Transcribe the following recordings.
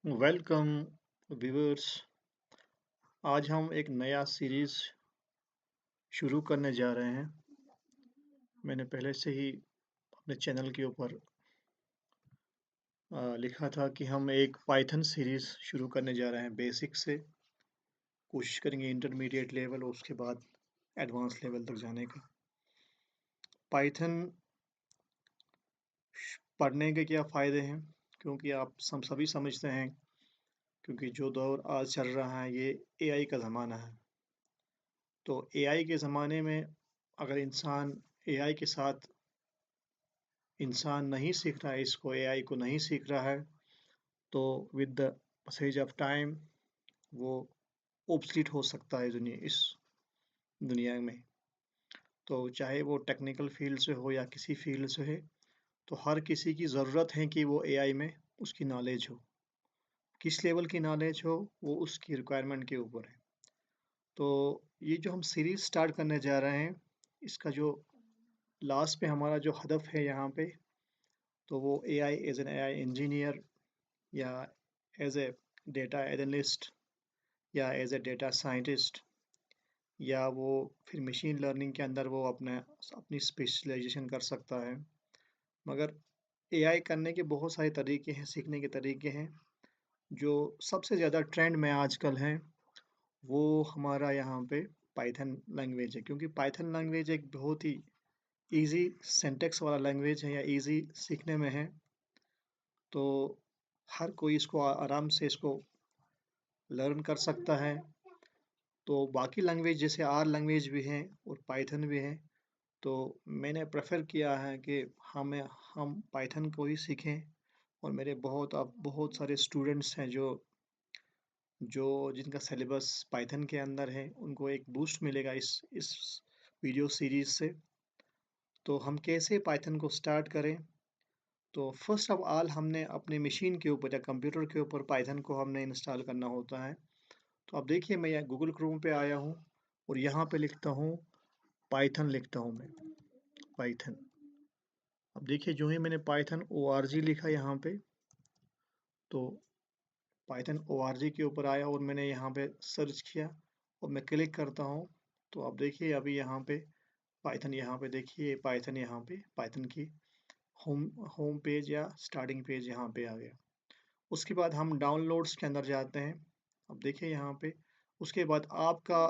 Welcome viewers. आज हम एक नया सीरीज शुरू करने जा रहे हैं। मैंने पहले से ही अपने चैनल के ऊपर लिखा था कि हम एक पाइथन सीरीज शुरू करने जा रहे हैं। बेसिक से कोशिश करेंगे इंटरमीडिएट लेवल और उसके बाद एडवांस लेवल तक जाने का। पाइथन पढ़ने के क्या फ़ायदे हैं, क्योंकि आप सभी समझते हैं, क्योंकि जो दौर आज चल रहा है ये एआई का ज़माना है। तो एआई के ज़माने में अगर एआई के साथ इंसान नहीं सीख रहा है, इसको एआई को नहीं सीख रहा है, तो with the passage of time वो ऑब्सलीट हो सकता है इस दुनिया में। तो चाहे वो टेक्निकल फील्ड से हो या किसी फील्ड से है, तो हर किसी की ज़रूरत है कि वो एआई में उसकी नॉलेज हो। किस लेवल की नॉलेज हो, वो उसकी रिक्वायरमेंट के ऊपर है। तो ये जो हम सीरीज़ स्टार्ट करने जा रहे हैं, इसका जो लास्ट पे हमारा जो हदफ है यहाँ पे, तो वो AI as an AI engineer या एज ए डेटा एनालिस्ट या एज ए डेटा साइंटिस्ट, या वो फिर मशीन लर्निंग के अंदर वो अपनी स्पेशलाइजेशन कर सकता है। मगर एआई करने के बहुत सारे तरीके हैं, सीखने के तरीके हैं। जो सबसे ज़्यादा ट्रेंड में आजकल है, वो हमारा यहाँ पे पाइथन लैंग्वेज है, क्योंकि पाइथन लैंग्वेज एक बहुत ही ईज़ी सिंटैक्स वाला लैंग्वेज है या ईज़ी सीखने में है। तो हर कोई इसको आराम से इसको लर्न कर सकता है। तो बाकी लैंग्वेज जैसे आर लैंग्वेज भी हैं और पाइथन भी है, तो मैंने प्रेफ़र किया है कि हम पाइथन को ही सीखें। और मेरे अब बहुत सारे स्टूडेंट्स हैं जो जो जिनका सिलेबस पाइथन के अंदर है, उनको एक बूस्ट मिलेगा इस वीडियो सीरीज़ से। तो हम कैसे पाइथन को स्टार्ट करें? तो फर्स्ट ऑफ ऑल हमने अपने मशीन के ऊपर या कंप्यूटर के ऊपर पाइथन को हमने इंस्टॉल करना होता है। तो अब देखिए, मैं यहाँ गूगल क्रोम पे आया हूँ और यहाँ पे लिखता हूँ पाइथन, लिखता हूँ मैं पाइथन। अब देखिए, जो ही मैंने पाइथन ओआरजी लिखा यहाँ पे, तो पाइथन ओआरजी के ऊपर आया और मैंने यहाँ पे सर्च किया और मैं क्लिक करता हूँ। तो अब देखिए, अभी यहाँ पे पाइथन, यहाँ पे देखिए पाइथन, यहाँ पे पाइथन की होम होम पेज या स्टार्टिंग पेज यहाँ पे आ गया। उसके बाद हम डाउनलोड्स के अंदर जाते हैं। अब देखिए यहाँ पे, उसके बाद आपका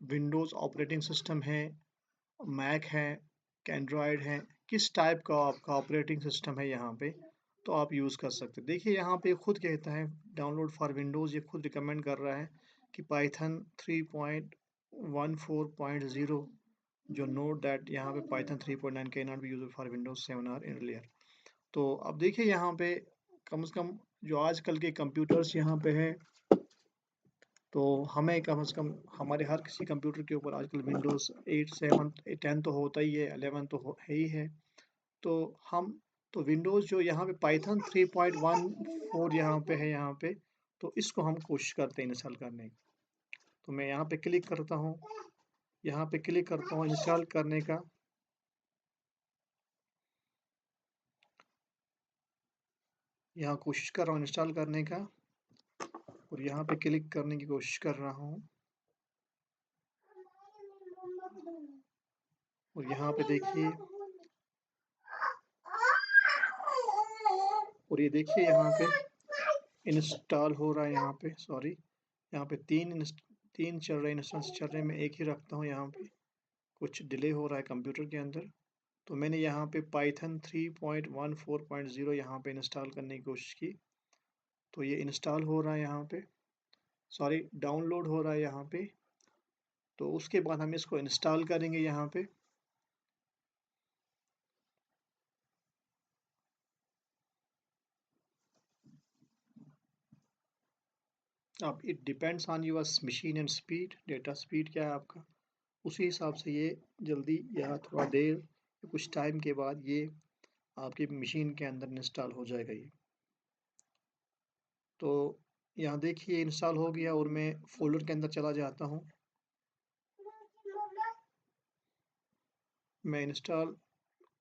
विंडोज़ ऑपरेटिंग सिस्टम है, मैक है, एंड्रॉयड है, किस टाइप का आपका ऑपरेटिंग सिस्टम है यहाँ पे, तो आप यूज़ कर सकते हैं। देखिए यहाँ पे खुद कहता है डाउनलोड फॉर विंडोज़, ये खुद रिकमेंड कर रहा है कि पाइथन 3.14.0, जो नोट दैट यहाँ पे Python 3.9 can not be used for Windows 7 और अर्लियर। तो अब देखिए यहाँ पे, कम से कम जो आजकल के कंप्यूटर्स यहाँ पे हैं, तो हमें कम से कम हमारे हर किसी कंप्यूटर के ऊपर आजकल विंडोज़ 8, 7, 10 तो होता ही है, 11 तो है ही है। तो हम तो विंडोज़ जो यहाँ पे पाइथन 3.14 यहाँ पे है, यहाँ पे, तो इसको हम कोशिश करते हैं इंस्टॉल करने की। तो मैं यहाँ पे क्लिक करता हूँ, यहाँ पे क्लिक करता हूँ इंस्टॉल करने का। यहाँ कोशिश कर रहा हूँ इंस्टॉल करने का और यहाँ पे क्लिक करने की कोशिश कर रहा हूँ। और यहाँ पे देखिए, और ये देखिए यहाँ पे इंस्टॉल हो रहा है। यहाँ पे सॉरी, यहाँ पे तीन चल रहे इंस्टेंस चल रहे हैं, मैं एक ही रखता हूँ। यहाँ पे कुछ डिले हो रहा है कंप्यूटर के अंदर। तो मैंने यहाँ पे पाइथन 3.14.0 यहाँ पे इंस्टॉल करने की कोशिश की, तो ये इंस्टॉल हो रहा है यहाँ पे, सॉरी डाउनलोड हो रहा है यहाँ पे। तो उसके बाद हम इसको इंस्टॉल करेंगे यहाँ पे। अब it depends on your machine and speed, data speed क्या है आपका, उसी हिसाब से ये जल्दी या थोड़ा देर, कुछ टाइम के बाद ये आपकी मशीन के अंदर इंस्टॉल हो जाएगा ये। तो यहाँ देखिए इंस्टॉल हो गया और मैं फ़ोल्डर के अंदर चला जाता हूँ। मैं इंस्टॉल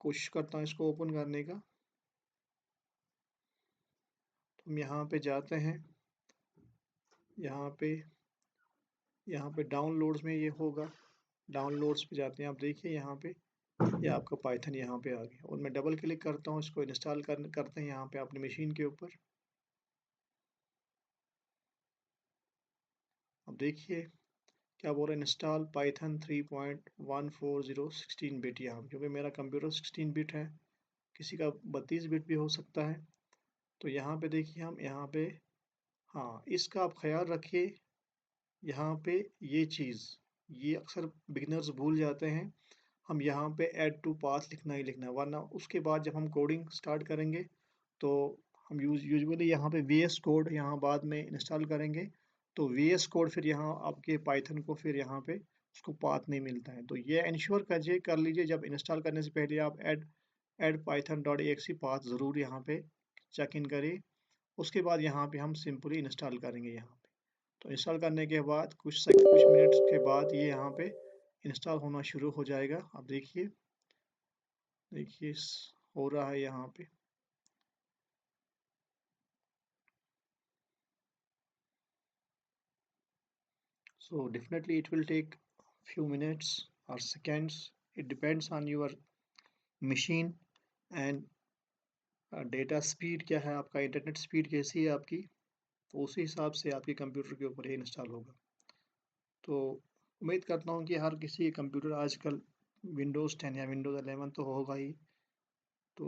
कोशिश करता हूँ इसको ओपन करने का। हम यहाँ पे जाते हैं, यहाँ पे डाउनलोड्स में ये होगा, डाउनलोड्स पे जाते हैं, आप देखिए यहाँ पे ये आपका पाइथन यहाँ पे आ गया और मैं डबल क्लिक करता हूँ, इसको इंस्टॉल करते हैं यहाँ पे अपनी मशीन के ऊपर। अब देखिए क्या बोल रहा है, इंस्टॉल पाइथन 3.140 16 बिट, यहाँ क्योंकि मेरा कंप्यूटर 16 बिट है, किसी का 32 बिट भी हो सकता है। तो यहाँ पे देखिए हम यहाँ पे, हाँ इसका आप ख्याल रखिए, यहाँ पे ये चीज़, ये अक्सर बिगिनर्स भूल जाते हैं, हम यहाँ पे ऐड टू पाथ लिखना ही लिखना है, वरना उसके बाद जब हम कोडिंग स्टार्ट करेंगे तो हम यूजुअली यहाँ पे वी एस कोड यहाँ बाद में इंस्टॉल करेंगे, तो वी एस कोड फिर यहाँ आपके पाइथन को फिर यहाँ पे उसको पाथ नहीं मिलता है। तो ये इंश्योर कर लीजिए जब इंस्टॉल करने से पहले आप add Python dot exe path ज़रूर यहाँ पे चेक इन करिए। उसके बाद यहाँ पे हम सिंपली इंस्टॉल करेंगे यहाँ पे। तो इंस्टॉल करने के बाद कुछ मिनट्स के बाद ये यहाँ पे इंस्टॉल होना शुरू हो जाएगा। आप देखिए हो रहा है यहाँ पे। So definitely it will take few minutes or seconds. It depends on your machine and data speed क्या है आपका, इंटरनेट स्पीड कैसी है आपकी, तो उसी हिसाब से आपके कंप्यूटर के ऊपर ये इंस्टॉल होगा। तो उम्मीद करता हूँ कि हर किसी कंप्यूटर आजकल विंडोज़ 10 या विंडोज़ 11 तो होगा ही। तो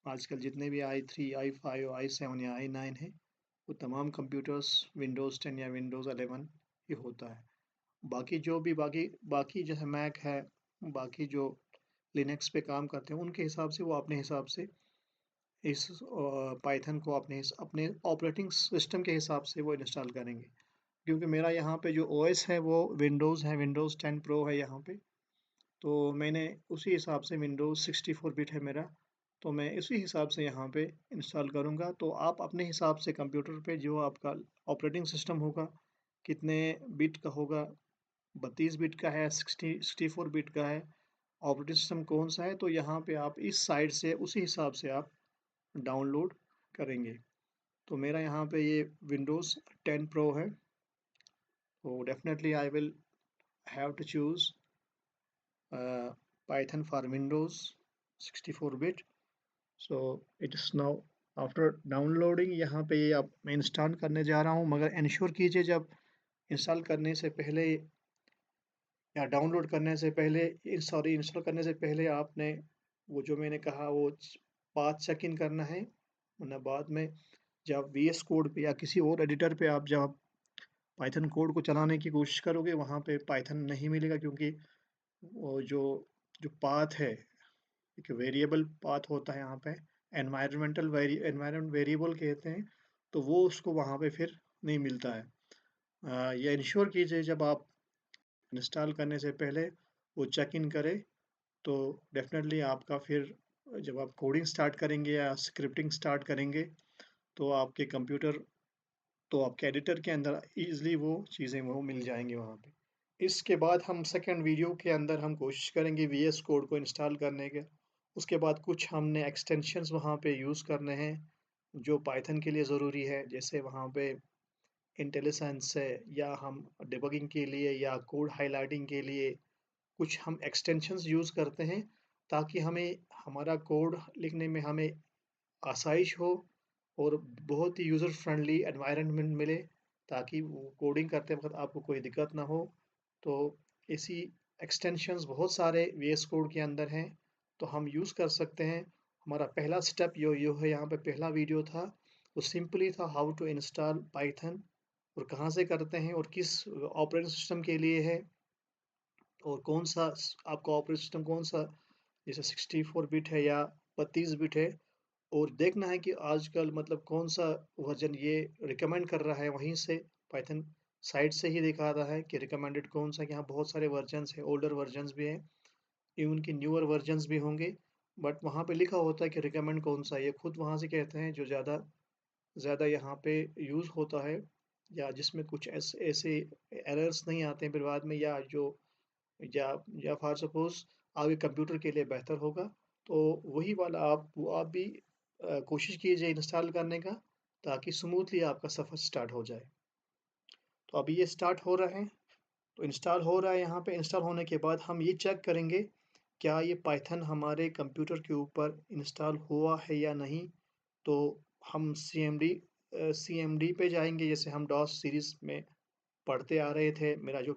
आजकल जितने भी i3, i5, i7 या i9 है, वो तमाम कंप्यूटर्स विंडोज़ 10 या विंडोज़ 11 ही होता है। बाकी जो भी बाकी जैसे मैक है, बाकी जो लिनक्स पे काम करते हैं, उनके हिसाब से वो अपने हिसाब से इस पाइथन को अपने ऑपरेटिंग सिस्टम के हिसाब से वो इंस्टॉल करेंगे। क्योंकि मेरा यहाँ पे जो ओएस है वो विंडोज़ है, विंडोज़ 10 प्रो है यहाँ पे, तो मैंने उसी हिसाब से विंडोज़ 64 बिट है मेरा, तो मैं इसी हिसाब से यहाँ पे इंस्टॉल करूँगा। तो आप अपने हिसाब से कंप्यूटर पे जो आपका ऑपरेटिंग सिस्टम होगा, कितने बिट का होगा, 32 बिट का है, 64 बिट का है, ऑपरेटिंग सिस्टम कौन सा है, तो यहाँ पे आप इस साइड से उसी हिसाब से आप डाउनलोड करेंगे। तो मेरा यहाँ पे ये विंडोज़ 10 प्रो है, तो definitely I will have to choose Python for Windows 64 bit. So it is now after downloading, यहाँ पे ये अब मैं इंस्टॉल करने जा रहा हूँ, मगर इंश्योर कीजिए जब इंस्टॉल करने से पहले या डाउनलोड करने से पहले, इंस्टॉल करने से पहले आपने वो जो मैंने कहा वो पाथ चेक इन करना है, वरना बाद में जब वी एस कोड पे या किसी और एडिटर पे आप जब पाइथन कोड को चलाने की कोशिश करोगे, वहाँ पे पाइथन नहीं मिलेगा, क्योंकि वो जो पाथ है, एक वेरिएबल पाथ होता है यहाँ पे, एनवायरमेंट वेरिएबल कहते हैं, तो वो उसको वहाँ पे फिर नहीं मिलता है। ये इंश्योर कीजिए जब आप इंस्टॉल करने से पहले वो चेक इन करें, तो डेफिनेटली आपका फिर जब आप कोडिंग स्टार्ट करेंगे या स्क्रिप्टिंग स्टार्ट करेंगे, तो आपके एडिटर के अंदर ईज़िली वो चीज़ें वो मिल जाएँगी वहाँ पे। इसके बाद हम सेकंड वीडियो के अंदर हम कोशिश करेंगे वीएस कोड को इंस्टॉल करने के। उसके बाद कुछ हमने एक्सटेंशंस वहाँ पे यूज़ करने हैं, जो पाइथन के लिए ज़रूरी है। जैसे वहाँ पे इंटेलिसेंस है, या हम डिबगिंग के लिए या कोड हाइलाइटिंग के लिए कुछ हम एक्सटेंशंस यूज़ करते हैं, ताकि हमें हमारा कोड लिखने में हमें आसाइश हो और बहुत ही यूज़र फ्रेंडली एनवायरनमेंट मिले, ताकि वो कोडिंग करते वक़्त आपको कोई दिक्कत ना हो। तो ऐसी एक्सटेंशंस बहुत सारे वीएस कोड के अंदर हैं, तो हम यूज़ कर सकते हैं। हमारा पहला स्टेप यो है, यहाँ पे पहला वीडियो था, वो सिंपली था हाउ टू इंस्टॉल पाइथन, और कहाँ से करते हैं और किस ऑपरेटिंग सिस्टम के लिए है, और कौन-सा आपका ऑपरेटिंग सिस्टम कौन-सा, जैसे 64 बिट है या 32 बिट है, और देखना है कि आजकल मतलब कौन-सा वर्ज़न ये रिकमेंड कर रहा है, वहीं से पाइथन साइट से ही दिखा रहा है कि रिकमेंडेड कौन-सा। यहाँ बहुत सारे वर्ज़न्स हैं, ओल्डर वर्ज़न्स भी हैं, इवन कि न्यूअर वर्ज़न्स भी होंगे, बट वहाँ पे लिखा होता है कि रिकमेंड कौन-सा है। ये खुद वहाँ से कहते हैं जो ज़्यादा ज़्यादा यहाँ पे यूज़ होता है, या जिसमें कुछ ऐसे एरर्स नहीं आते हैं फिर बाद में, या जो या या फॉर सपोज़ आपके कंप्यूटर के लिए बेहतर होगा, तो वही वाला आप भी कोशिश कीजिए इंस्टॉल करने का, ताकि स्मूथली आपका सफ़र स्टार्ट हो जाए। तो अभी ये स्टार्ट हो रहा है, तो इंस्टॉल हो रहा है यहाँ पे। इंस्टॉल होने के बाद हम ये चेक करेंगे, क्या ये पाइथन हमारे कंप्यूटर के ऊपर इंस्टॉल हुआ है या नहीं। तो हम सीएमडी पे जाएँगे, जैसे हम डॉस सीरीज़ में पढ़ते आ रहे थे। मेरा जो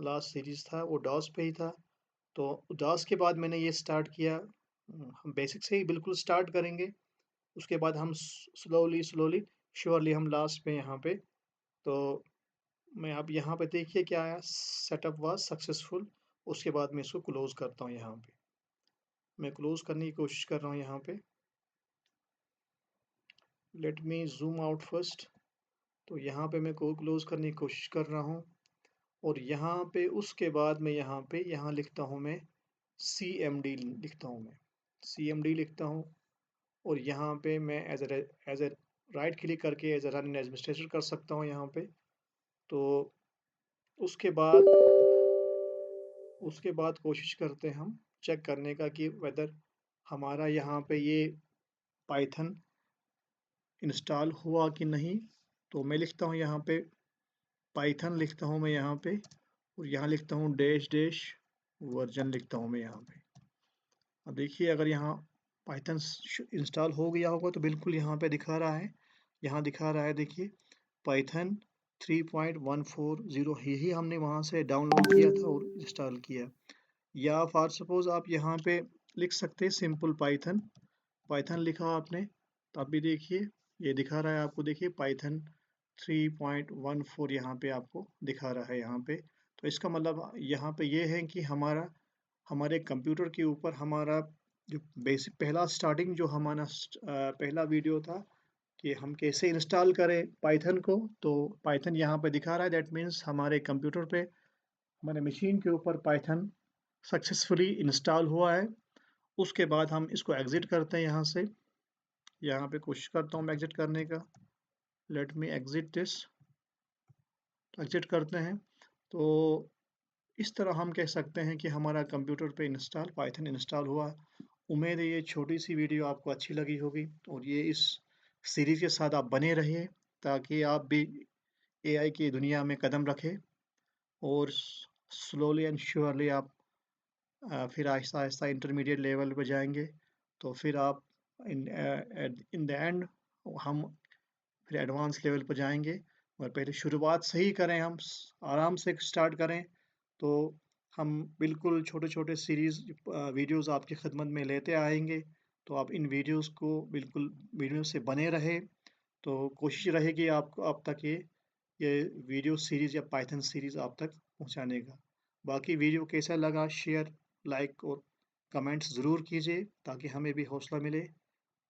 लास्ट सीरीज़ था वो डॉस पे ही था। तो डॉस के बाद मैंने ये स्टार्ट किया। हम बेसिक से ही बिल्कुल स्टार्ट करेंगे, उसके बाद हम स्लोली श्योरली हम लास्ट में यहाँ पे। तो मैं अब यहाँ पे देखिए क्या आया, सेटअप वाज़ सक्सेसफुल। उसके बाद मैं इसको क्लोज़ करता हूँ यहाँ पे। मैं क्लोज़ करने की कोशिश कर रहा हूँ यहाँ पे। Let me zoom out first. तो यहाँ पे मैं को क्लोज़ करने की कोशिश कर रहा हूँ, और यहाँ पे उसके बाद मैं यहाँ लिखता हूँ मैं सीएमडी लिखता हूँ मैं, सीएमडी लिखता हूँ। और यहाँ पे मैं एज़ अ राइट क्लिक करके एज़ अ रन एडमिनिस्ट्रेटर कर सकता हूँ यहाँ पे। तो उसके बाद कोशिश करते हैं हम चेक करने का कि वेदर हमारा यहाँ पे ये पाइथन इंस्टॉल हुआ कि नहीं। तो मैं लिखता हूँ यहाँ पे पाइथन लिखता हूँ मैं यहाँ पे, और यहाँ लिखता हूँ डैश डैश वर्जन लिखता हूँ मैं यहाँ पे। अब देखिए अगर यहाँ पाइथन इंस्टॉल हो गया होगा तो बिल्कुल यहाँ पे दिखा रहा है, यहाँ दिखा रहा है देखिए पाइथन 3.140 यही हमने वहाँ से डाउनलोड किया था और इंस्टॉल किया। या फॉर सपोज़ आप यहाँ पे लिख सकते हैं सिंपल पाइथन, पाइथन लिखा आपने तो अभी देखिए ये दिखा रहा है आपको, देखिए पाइथन 3.14 यहाँ पे आपको दिखा रहा है यहाँ पे। तो इसका मतलब यहाँ पे ये है कि हमारे कंप्यूटर के ऊपर हमारा जो बेसिक पहला स्टार्टिंग जो हमारा पहला वीडियो था कि हम कैसे इंस्टॉल करें पाइथन को, तो पाइथन यहाँ पे दिखा रहा है। दैट मीन्स हमारे कंप्यूटर पे हमारे मशीन के ऊपर पाइथन सक्सेसफुली इंस्टॉल हुआ है। उसके बाद हम इसको एग्ज़िट करते हैं यहाँ से। यहाँ पे कोशिश करता हूँ मैं एग्ज़िट करने का। Let me exit this. Exit करते हैं। तो इस तरह हम कह सकते हैं कि हमारा कंप्यूटर पे पाइथन इंस्टॉल हुआ। उम्मीद है ये छोटी सी वीडियो आपको अच्छी लगी होगी, और ये इस सीरीज़ के साथ आप बने रहिए ताकि आप भी एआई की दुनिया में कदम रखें, और स्लोली एंड श्योरली आप फिर आहिस्ता-आहिस्ता इंटरमीडिएट लेवल पे जाएँगे। तो फिर आप इन द एंड हम फिर एडवांस लेवल पर जाएँगे। और पहले शुरुआत सही करें, हम आराम से स्टार्ट करें, तो हम बिल्कुल छोटे-छोटे सीरीज़ वीडियोज़ आपकी खिदमत में लेते आएँगे। तो आप इन वीडियोज़ को बिल्कुल वीडियो से बने रहें। तो कोशिश रहेगी आपको आप तक ये वीडियो सीरीज़ या पाइथन सीरीज़ आप तक पहुँचाने का। बाकी वीडियो कैसा लगा शेयर, लाइक और कमेंट्स ज़रूर कीजिए ताकि हमें भी हौसला मिले।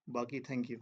बाकी थैंक यू।